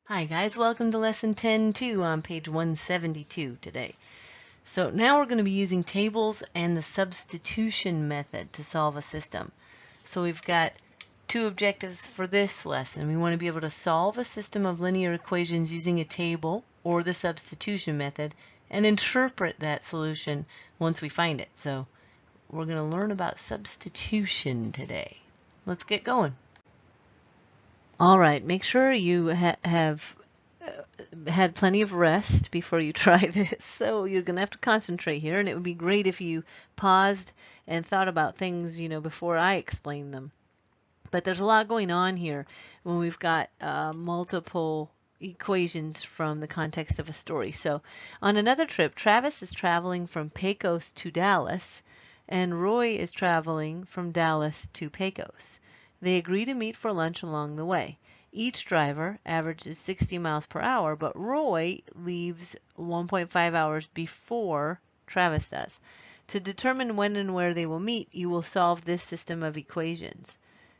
Hi guys, welcome to lesson 10-2 on page 172 today. So now we're going to be using tables and the substitution method to solve a system. So we've got two objectives for this lesson. We want to be able to solve a system of linear equations using a table or the substitution method and interpret that solution once we find it. So we're going to learn about substitution today. Let's get going. All right, make sure you have had plenty of rest before you try this. So you're going to have to concentrate here, and it would be great if you paused and thought about things, before I explain them. But there's a lot going on here when we've got multiple equations from the context of a story. So on another trip, Travis is traveling from Pecos to Dallas, and Roy is traveling from Dallas to Pecos. They agree to meet for lunch along the way. Each driver averages 60 miles per hour, but Roy leaves 1.5 hours before Travis does. To determine when and where they will meet, you will solve this system of equations.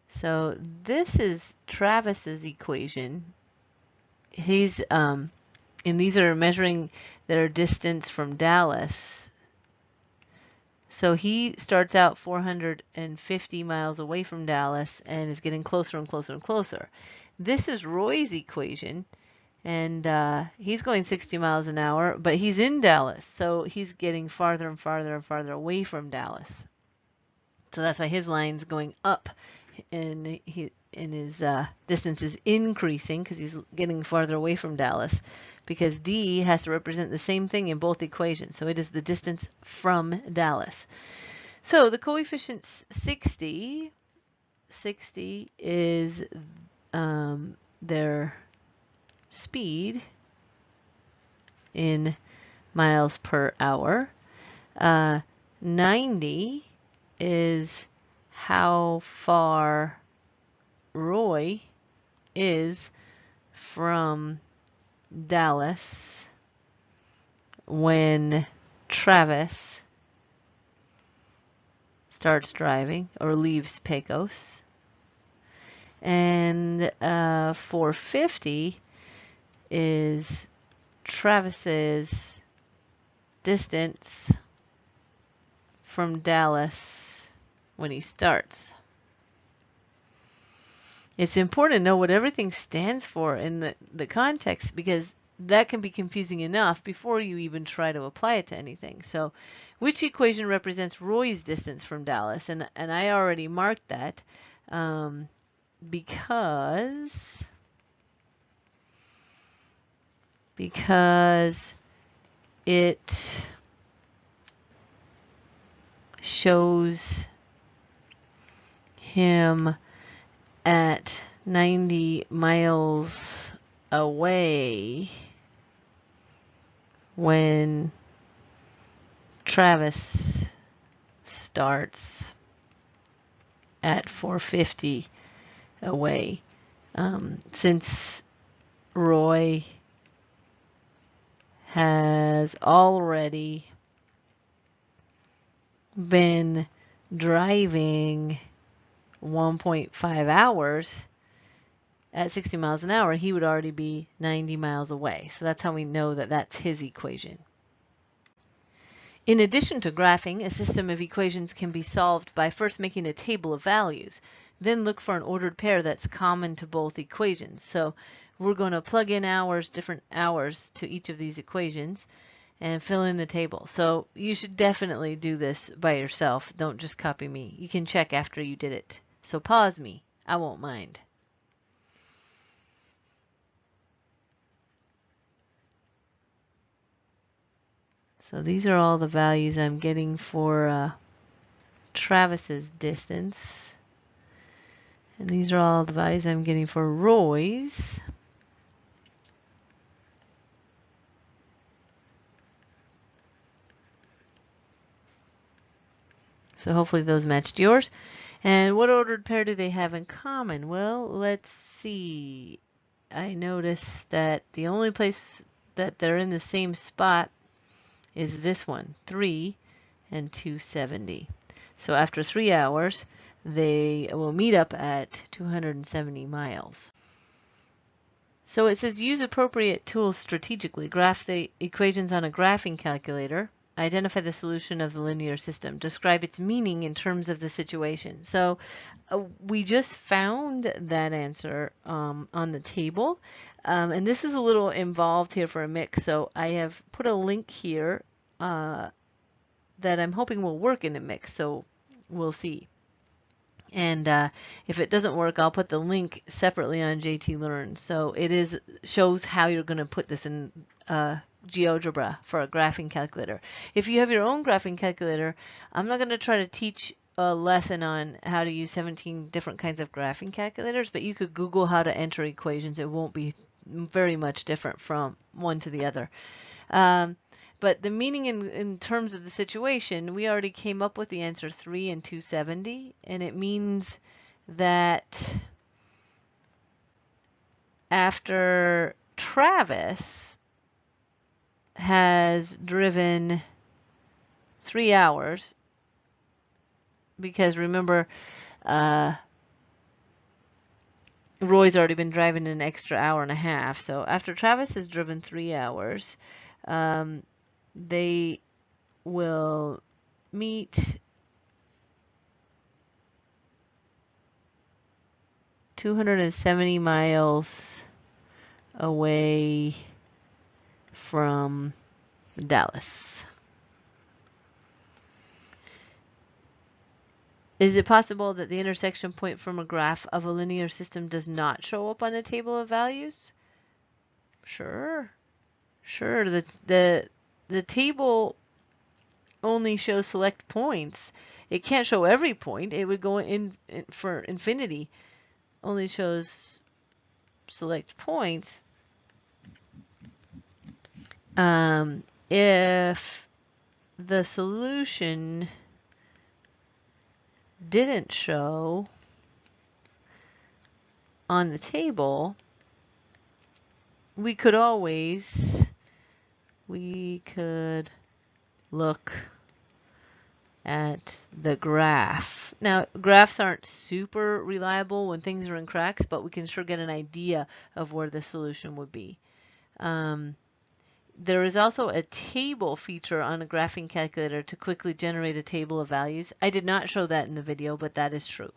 So this is Travis's equation. He's and these are measuring their distance from Dallas. So he starts out 450 miles away from Dallas and is getting closer and closer and closer. This is Roy's equation, and he's going 60 miles an hour, but he's in Dallas, so he's getting farther and farther and farther away from Dallas. So that's why his line's going up, and his distance is increasing because he's getting farther away from Dallas, because D has to represent the same thing in both equations. So it is the distance from Dallas. So the coefficient's 60. 60 is their speed in miles per hour. 90 is how far Roy is from Dallas when Travis starts driving or leaves Pecos. And 450 is Travis's distance from Dallas when he starts. It's important to know what everything stands for in the context, because that can be confusing enough before you even try to apply it to anything. So which equation represents Roy's distance from Dallas? And I already marked that because it shows him at 90 miles away when Travis starts at 450 away. Since Roy has already been driving 1.5 hours at 60 miles an hour, he would already be 90 miles away. So that's how we know that that's his equation. In addition to graphing, a system of equations can be solved by first making a table of values. Then look for an ordered pair that's common to both equations. So we're going to plug in different hours to each of these equations and fill in the table. So you should definitely do this by yourself. Don't just copy me. You can check after you did it. So pause me. I won't mind. So these are all the values I'm getting for Travis's distance. And these are all the values I'm getting for Roy's. So hopefully those matched yours. And what ordered pair do they have in common? Well, let's see. I noticed that the only place that they're in the same spot is this one, 3 and 270. So after 3 hours, they will meet up at 270 miles. So it says use appropriate tools strategically. Graph the equations on a graphing calculator. Identify the solution of the linear system. Describe its meaning in terms of the situation. So we just found that answer on the table. And this is a little involved here for a mix. So I have put a link here that I'm hoping will work in a mix. So we'll see. And if it doesn't work, I'll put the link separately on JT Learn. So it shows how you're going to put this in GeoGebra for a graphing calculator. If you have your own graphing calculator, I'm not going to try to teach a lesson on how to use 17 different kinds of graphing calculators, but you could Google how to enter equations. It won't be very much different from one to the other. But the meaning in terms of the situation, we already came up with the answer 3 and 270, and it means that after Travis has driven 3 hours, because remember, Roy's already been driving an extra hour and a half, so after Travis has driven 3 hours, they will meet 270 miles away from Dallas. Is it possible that the intersection point from a graph of a linear system does not show up on a table of values? Sure. Sure. The table only shows select points. It can't show every point. It would go in for infinity. Only shows select points. If the solution didn't show on the table, we could look at the graph. Now, graphs aren't super reliable when things are in cracks, but we can sure get an idea of where the solution would be. There is also a table feature on a graphing calculator to quickly generate a table of values. I did not show that in the video, but that is true.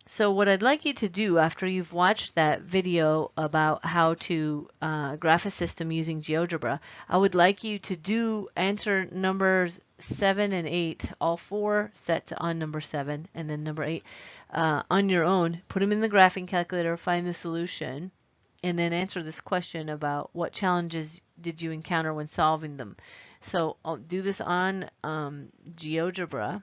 So what I'd like you to do after you've watched that video about how to graph a system using GeoGebra, I would like you to answer numbers 7 and 8, all 4 set on number 7 and then number 8 on your own. Put them in the graphing calculator, find the solution, and then answer this question about what challenges did you encounter when solving them. So I'll do this on GeoGebra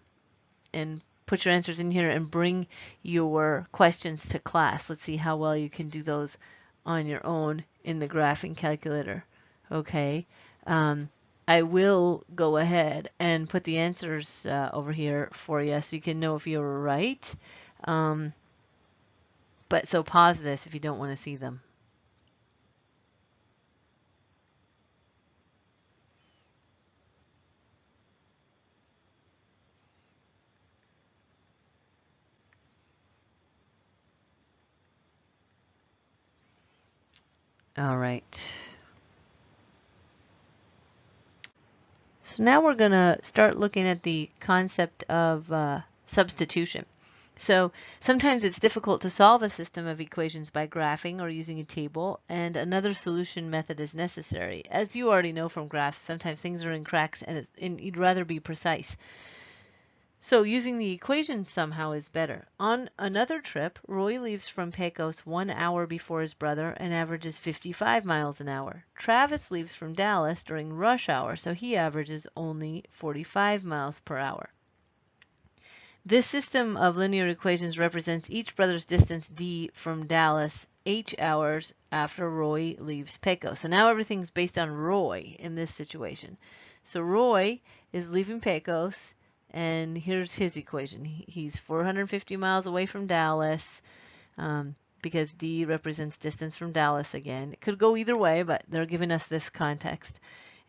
and put your answers in here and bring your questions to class. Let's see how well you can do those on your own in the graphing calculator. Okay. I will go ahead and put the answers over here for you so you can know if you were right. But so pause this if you don't want to see them. All right. So now we're going to start looking at the concept of substitution. So sometimes it's difficult to solve a system of equations by graphing or using a table, and another solution method is necessary. As you already know from graphs, sometimes things are in cracks and you'd rather be precise. So using the equation somehow is better. On another trip, Roy leaves from Pecos 1 hour before his brother and averages 55 miles an hour. Travis leaves from Dallas during rush hour, so he averages only 45 miles per hour. This system of linear equations represents each brother's distance d from Dallas h hours after Roy leaves Pecos. So now everything's based on Roy in this situation. So Roy is leaving Pecos, and here's his equation. He's 450 miles away from Dallas because D represents distance from Dallas again. It could go either way, but they're giving us this context.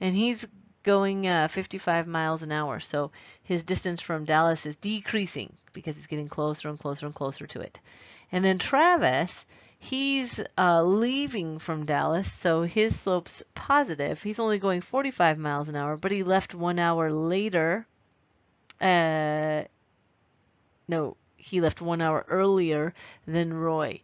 And he's going 55 miles an hour. So his distance from Dallas is decreasing because he's getting closer and closer and closer to it. And then Travis, he's leaving from Dallas, so his slope's positive. He's only going 45 miles an hour, but he left 1 hour later. No, he left 1 hour earlier than Roy.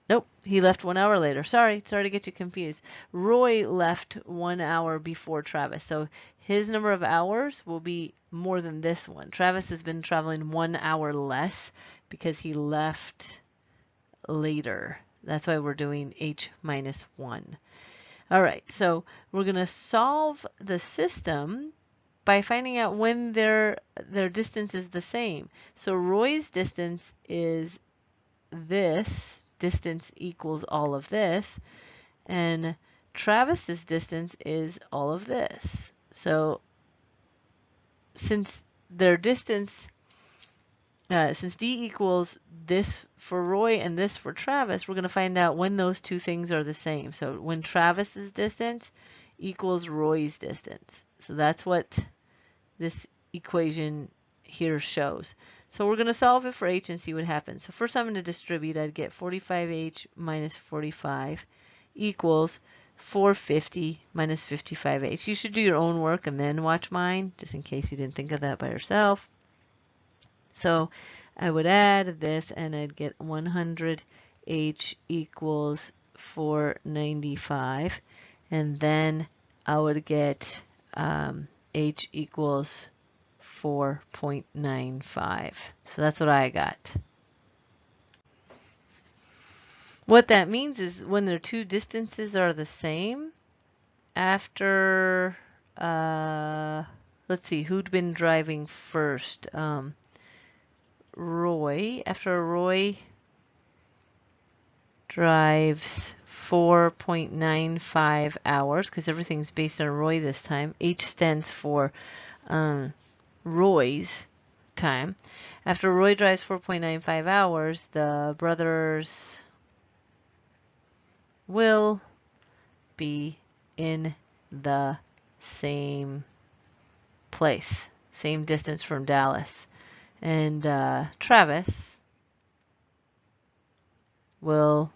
Nope, he left 1 hour later. Sorry to get you confused. Roy left 1 hour before Travis, so his number of hours will be more than this one. Travis has been traveling 1 hour less because he left later. That's why we're doing h minus 1. All right, so we're going to solve the system by finding out when their distance is the same. So Roy's distance is this. Distance equals all of this, and Travis's distance is all of this. So since their distance, since D equals this for Roy and this for Travis, we're going to find out when those two things are the same. So when Travis's distance equals Roy's distance. So that's what this equation here shows. So we're going to solve it for h and see what happens. So first I'm going to distribute. I'd get 45h minus 45 equals 450 minus 55h. You should do your own work and then watch mine, just in case you didn't think of that by yourself. So I would add this and I'd get 100h equals 495. And then I would get h equals 4.95. So that's what I got. What that means is when their two distances are the same, after, let's see, who'd been driving first? Roy. After Roy drives 4.95 hours, because everything's based on Roy this time, H stands for Roy's time. After Roy drives 4.95 hours, the brothers will be in the same place, same distance from Dallas. And Travis will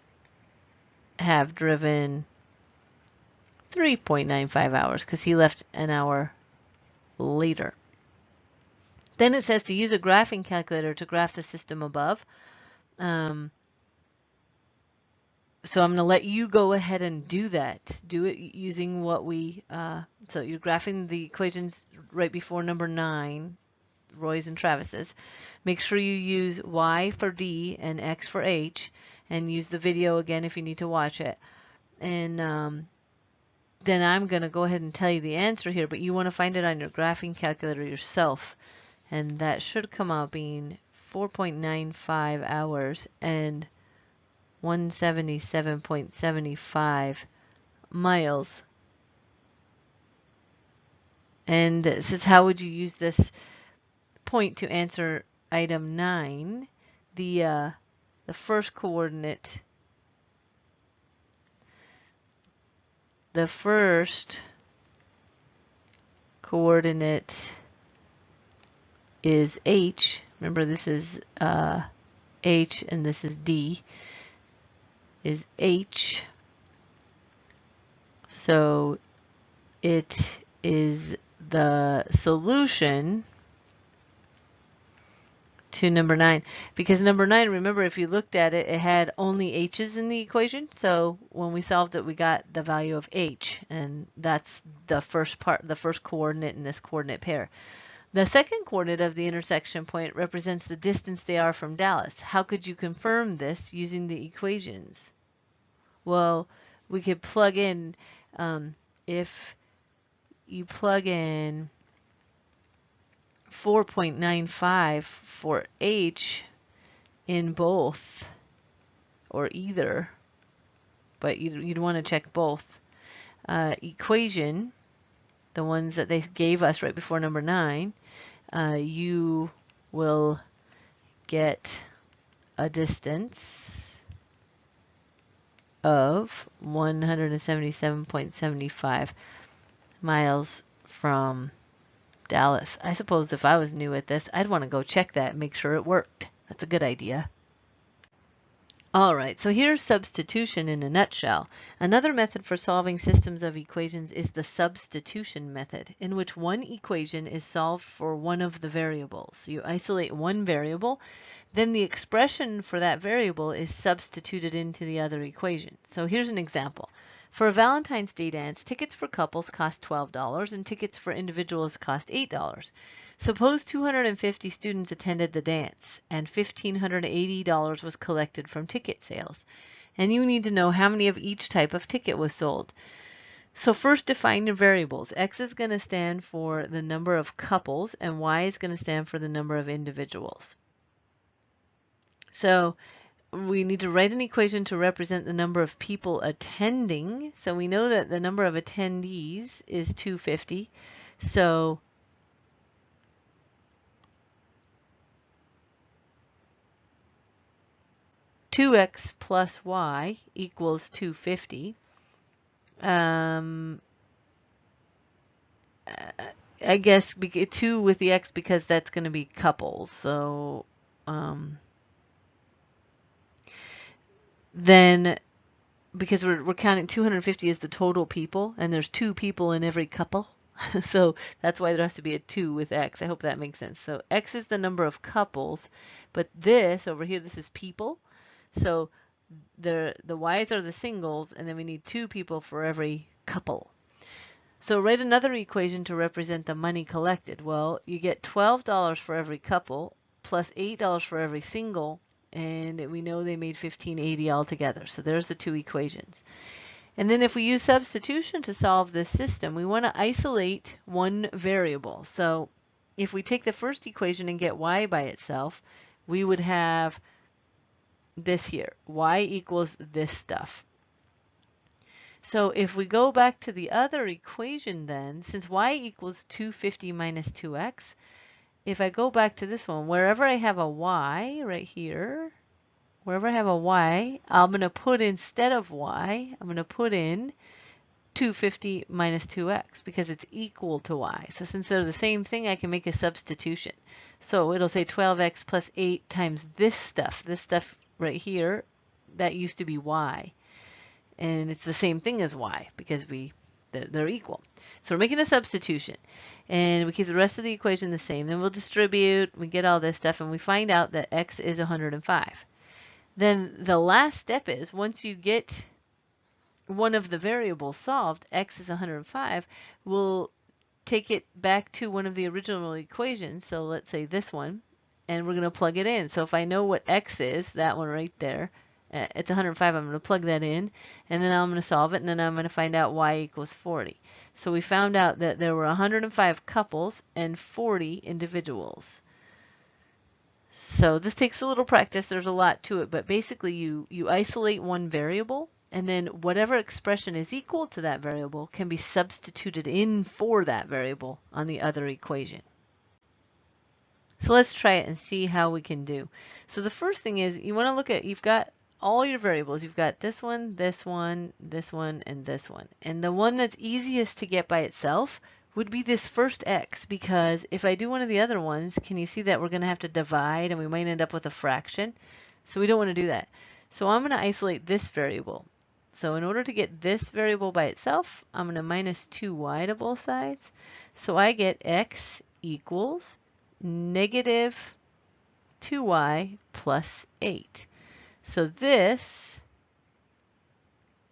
have driven 3.95 hours because he left an hour later. Then it says to use a graphing calculator to graph the system above. So I'm going to let you go ahead and do that. Do it using what we, so you're graphing the equations right before number 9, Roy's and Travis's. Make sure you use Y for D and X for H, and use the video again if you need to watch it. And then I'm going to go ahead and tell you the answer here, but you want to find it on your graphing calculator yourself. And that should come out being 4.95 hours and 177.75 miles. And it says, how would you use this point to answer item 9? The first coordinate, is H. Remember, this is H and this is D, is H. So it is the solution to number 9, because number 9, remember, if you looked at it, it had only h's in the equation. So when we solved it, we got the value of h, and that's the first part, the first coordinate in this coordinate pair. The second coordinate of the intersection point represents the distance they are from Dallas. How could you confirm this using the equations? Well, we could plug in, if you plug in 4.95 for h in both or either, but you'd want to check both equation, the ones that they gave us right before number 9, you will get a distance of 177.75 miles from Dallas. I suppose if I was new at this, I'd want to go check that and make sure it worked. That's a good idea. All right, so here's substitution in a nutshell. Another method for solving systems of equations is the substitution method, in which one equation is solved for one of the variables. So you isolate one variable, then the expression for that variable is substituted into the other equation. So here's an example. For a Valentine's Day dance, tickets for couples cost $12 and tickets for individuals cost $8. Suppose 250 students attended the dance and $1,580 was collected from ticket sales. And you need to know how many of each type of ticket was sold. So first define your variables. X is going to stand for the number of couples and Y is going to stand for the number of individuals. So we need to write an equation to represent the number of people attending. So we know that the number of attendees is 250. So (2x plus y) equals 250. I guess 2 with the x because that's going to be couples. So then because we're counting 250 as the total people, and there's 2 people in every couple, so that's why there has to be a 2 with x. I hope that makes sense. So x is the number of couples, but this over here, this is people. So the y's are the singles, and then we need 2 people for every couple. So write another equation to represent the money collected. Well, you get $12 for every couple plus $8 for every single, and we know they made $1,580 altogether. So there's the 2 equations. And then if we use substitution to solve this system, we want to isolate one variable. So if we take the first equation and get y by itself, we would have this here. Y equals this stuff. So if we go back to the other equation then, since y equals 250 minus 2x, if I go back to this one, wherever I have a y right here, wherever I have a y, I'm going to put instead of y, I'm going to put in 250 minus 2x because it's equal to y. So since they're the same thing, I can make a substitution. So it'll say 12x plus 8 times this stuff right here, that used to be y. And it's the same thing as y because they're equal. So we're making a substitution. And we keep the rest of the equation the same. Then we'll distribute, we get all this stuff, and we find out that x is 105. Then the last step is, once you get one of the variables solved, x is 105, we'll take it back to one of the original equations. So let's say this one, and we're going to plug it in. So if I know what x is, that one right there, it's 105, I'm going to plug that in, and then I'm going to solve it, and then I'm going to find out y equals 40. So we found out that there were 105 couples and 40 individuals. So this takes a little practice. There's a lot to it, but basically you isolate one variable, and then whatever expression is equal to that variable can be substituted in for that variable on the other equation. So let's try it and see how we can do. So the first thing is, you want to look at, you've got all your variables. You've got this one, this one, this one, and this one. And the one that's easiest to get by itself would be this first x, because if I do one of the other ones, can you see that we're going to have to divide and we might end up with a fraction? So we don't want to do that. So I'm going to isolate this variable. So in order to get this variable by itself, I'm going to minus 2y to both sides. So I get x equals negative 2y plus 8. So this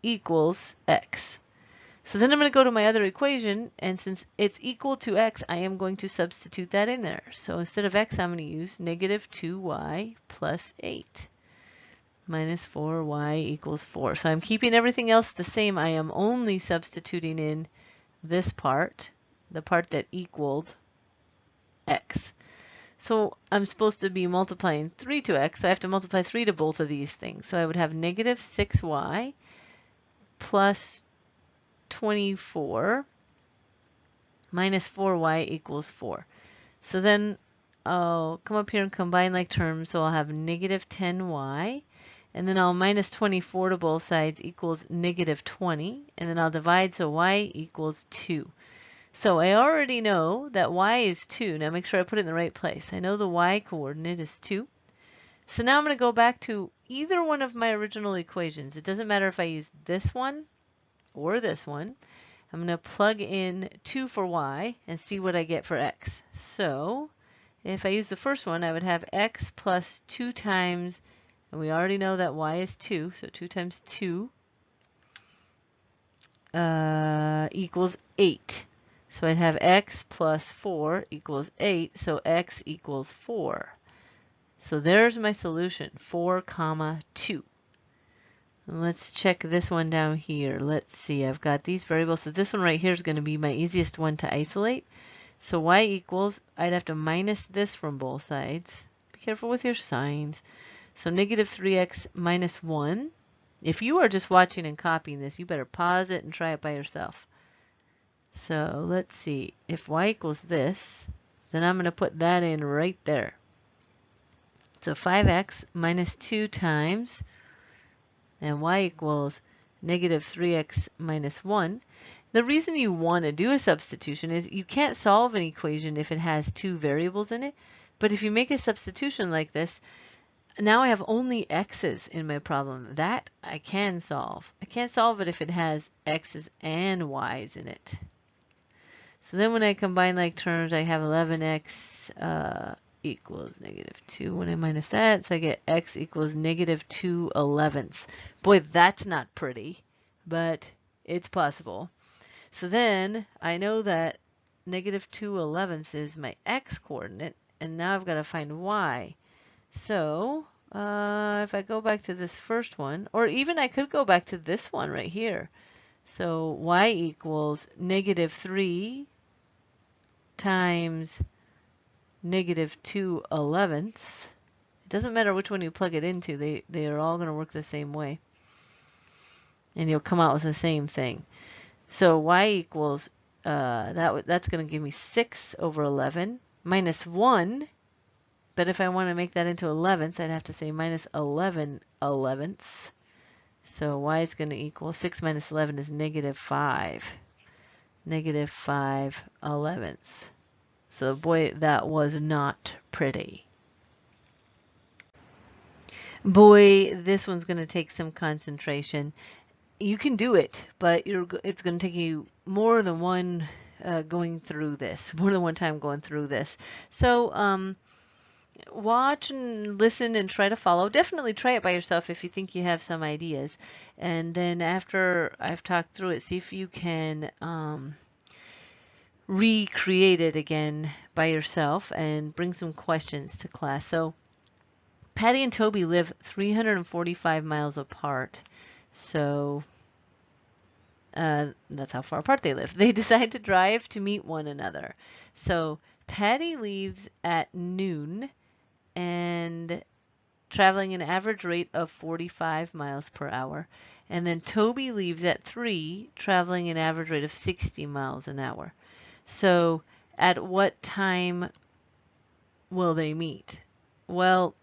equals x. So then I'm going to go to my other equation, and since it's equal to x, I am going to substitute that in there. So instead of x, I'm going to use negative 2y plus 8 minus 4y equals 4. So I'm keeping everything else the same. I am only substituting in this part, the part that equaled x. So I'm supposed to be multiplying 3 to x. So I have to multiply 3 to both of these things. So I would have negative 6y plus 24 minus 4y equals 4. So then I'll come up here and combine like terms. So I'll have negative 10y. And then I'll minus 24 to both sides equals negative 20. And then I'll divide, so y equals 2. So I already know that y is 2. Now make sure I put it in the right place. I know the y coordinate is 2. So now I'm going to go back to either one of my original equations. It doesn't matter if I use this one or this one. I'm going to plug in 2 for y and see what I get for x. So if I use the first one, I would have x plus 2 times, and we already know that y is 2, so 2 times 2 equals 8. So I'd have x plus 4 equals 8, so x equals 4. So there's my solution, 4 comma 2. And let's check this one down here. Let's see, I've got these variables. So this one right here is going to be my easiest one to isolate. So y equals, I'd have to minus this from both sides. Be careful with your signs. So negative 3x minus 1. If you are just watching and copying this, you better pause it and try it by yourself. So let's see, if y equals this, then I'm going to put that in right there. So 5x minus 2 times, and y equals negative 3x minus 1. The reason you want to do a substitution is you can't solve an equation if it has 2 variables in it. But if you make a substitution like this, now I have only x's in my problem. That I can solve. I can't solve it if it has x's and y's in it. So then when I combine like terms, I have 11x equals negative 2. When I minus that, so I get x equals negative 2 elevenths. Boy, that's not pretty, but it's possible. So then I know that negative 2 elevenths is my x coordinate, and now I've got to find y. So if I go back to this first one, or even I could go back to this one right here. So y equals negative 3 times negative 2 elevenths. It doesn't matter which one you plug it into. They are all going to work the same way. And you'll come out with the same thing. So y equals, that's going to give me 6 over 11 minus 1. But if I want to make that into elevenths, I'd have to say minus 11 elevenths. So y is going to equal 6 minus 11 is negative 5. Negative 5 elevenths. So boy, that was not pretty. Boy, this one's going to take some concentration. You can do it, but it's going to take you more than one going through this, more than one time going through this. So watch and listen and try to follow. Definitely try it by yourself if you think you have some ideas. And then after I've talked through it, see if you can recreate it again by yourself and bring some questions to class. So Patty and Toby live 345 miles apart. So that's how far apart they live. They decide to drive to meet one another. So Patty leaves at noon and traveling an average rate of 45 miles per hour. And then Toby leaves at 3, traveling an average rate of 60 miles an hour. So at what time will they meet? Well,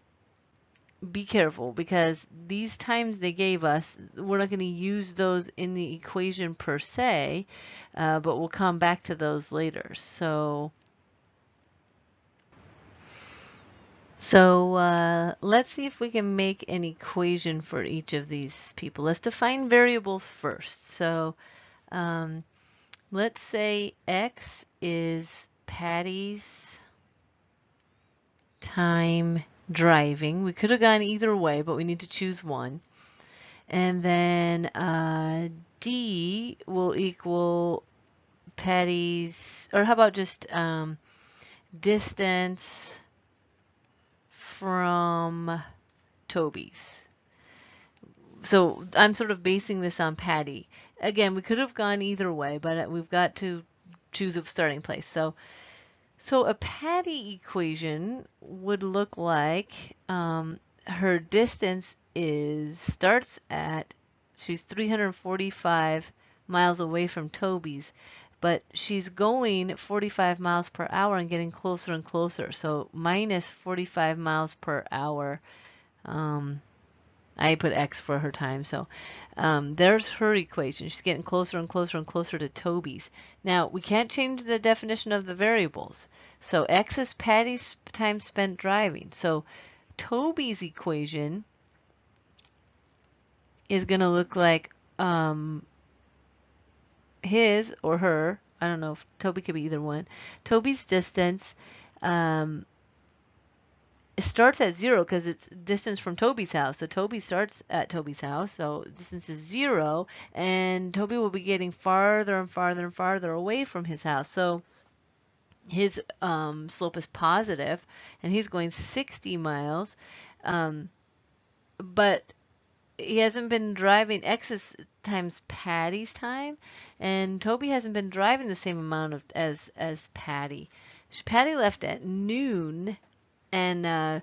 be careful because these times they gave us, we're not going to use those in the equation per se, but we'll come back to those later. So let's see if we can make an equation for each of these people. Let's define variables first. So let's say x is Patty's time driving. We could have gone either way, but we need to choose one. And then d will equal Patty's, or how about just distance from Toby's. So I'm sort of basing this on Patty. Again, we could have gone either way, but we've got to choose a starting place. So a Patty equation would look like her distance starts at, she's 345 miles away from Toby's, but she's going 45 miles per hour and getting closer and closer. So minus 45 miles per hour I put x for her time. So there's her equation. She's getting closer and closer and closer to Toby's. Now, we can't change the definition of the variables. So x is Patty's time spent driving. So Toby's equation is going to look like his or her. I don't know if Toby could be either one. Toby's distance it starts at 0 because it's distance from Toby's house. So Toby starts at Toby's house. So distance is 0. And Toby will be getting farther and farther and farther away from his house. So his slope is positive, and he's going 60 miles. But he hasn't been driving X times Patty's time, and Toby hasn't been driving the same amount as Patty. Patty left at noon, and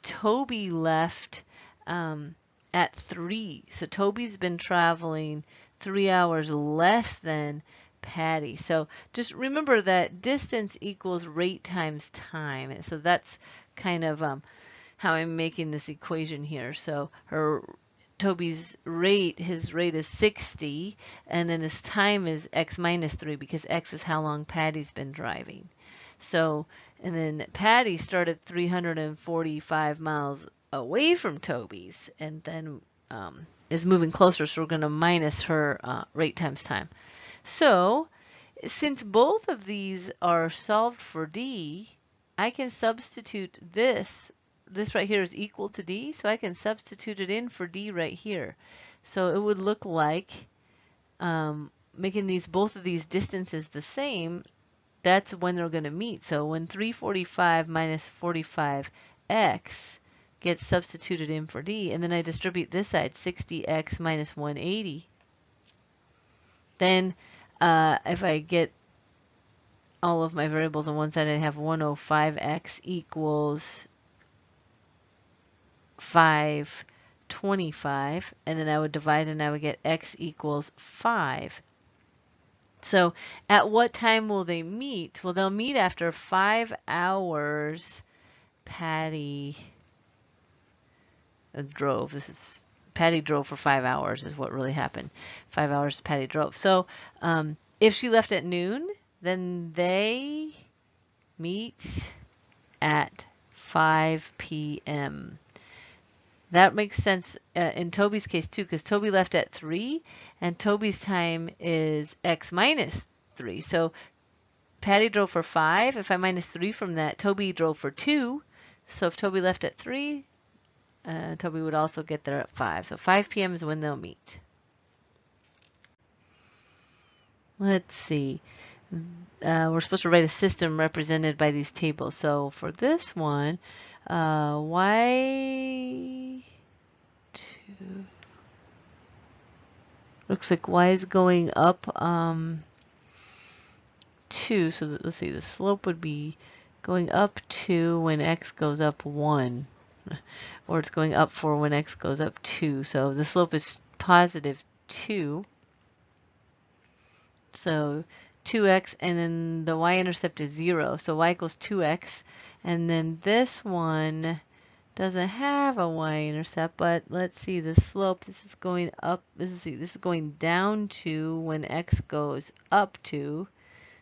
Toby left at 3. So Toby's been traveling 3 hours less than Patty. So just remember that distance equals rate times time. So that's kind of how I'm making this equation here. So Toby's rate, his rate is 60, and then his time is x minus 3 because x is how long Patty's been driving. So, and then Patty started 345 miles away from Toby's, and then is moving closer, so we're going to minus her rate times time. So, since both of these are solved for D, I can substitute this. This right here is equal to D, so I can substitute it in for D right here. So it would look like making both of these distances the same. That's when they're going to meet. So when 345 minus 45x gets substituted in for D, and then I distribute this side, 60x minus 180, then if I get all of my variables on one side, I have 105x equals 525, and then I would divide and I would get x equals 5. So at what time will they meet? Well, they'll meet after 5 hours Patty drove. Patty drove for 5 hours is what really happened. 5 hours Patty drove. So if she left at noon, then they meet at 5 p.m. That makes sense in Toby's case too, because Toby left at 3, and Toby's time is x minus 3. So Patty drove for 5. If I minus 3 from that, Toby drove for 2. So if Toby left at 3, Toby would also get there at 5. So 5 p.m. is when they'll meet. Let's see. We're supposed to write a system represented by these tables. So for this one, y2 looks like y is going up 2. So let's see, the slope would be going up 2 when x goes up 1, or it's going up 4 when x goes up 2. So the slope is positive 2. So 2x, and then the y-intercept is 0. So y equals 2x. And then this one doesn't have a y-intercept, but let's see the slope. This is going up. This is going down 2 when x goes up 2.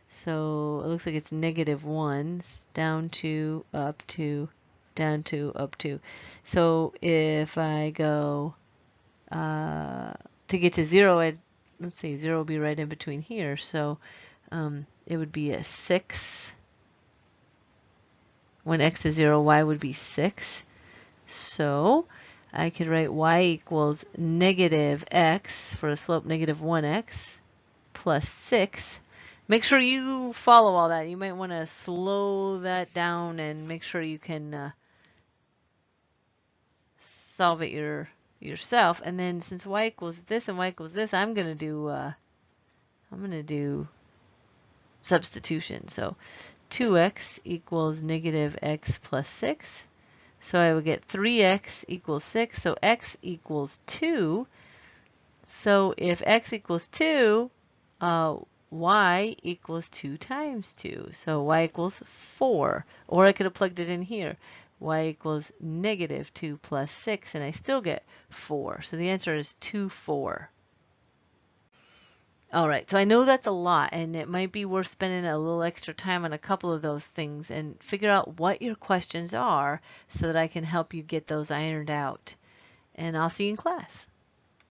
So it looks like it's -1. Down 2, up 2, down 2, up 2. So if I go to get to 0, let's see, 0 will be right in between here. So it would be a 6. When x is 0, y would be 6. So I could write y equals -x for a slope -1x plus 6. Make sure you follow all that. You might want to slow that down and make sure you can solve it yourself. And then since y equals this and y equals this, I'm gonna do substitution. So 2x equals -x plus 6. So I would get 3x equals 6. So x equals 2. So if x equals 2, y equals 2 times 2. So y equals 4. Or I could have plugged it in here. y equals negative 2 plus 6, and I still get 4. So the answer is 2, 4. All right, so I know that's a lot, and it might be worth spending a little extra time on a couple of those things and figure out what your questions are so that I can help you get those ironed out. And I'll see you in class.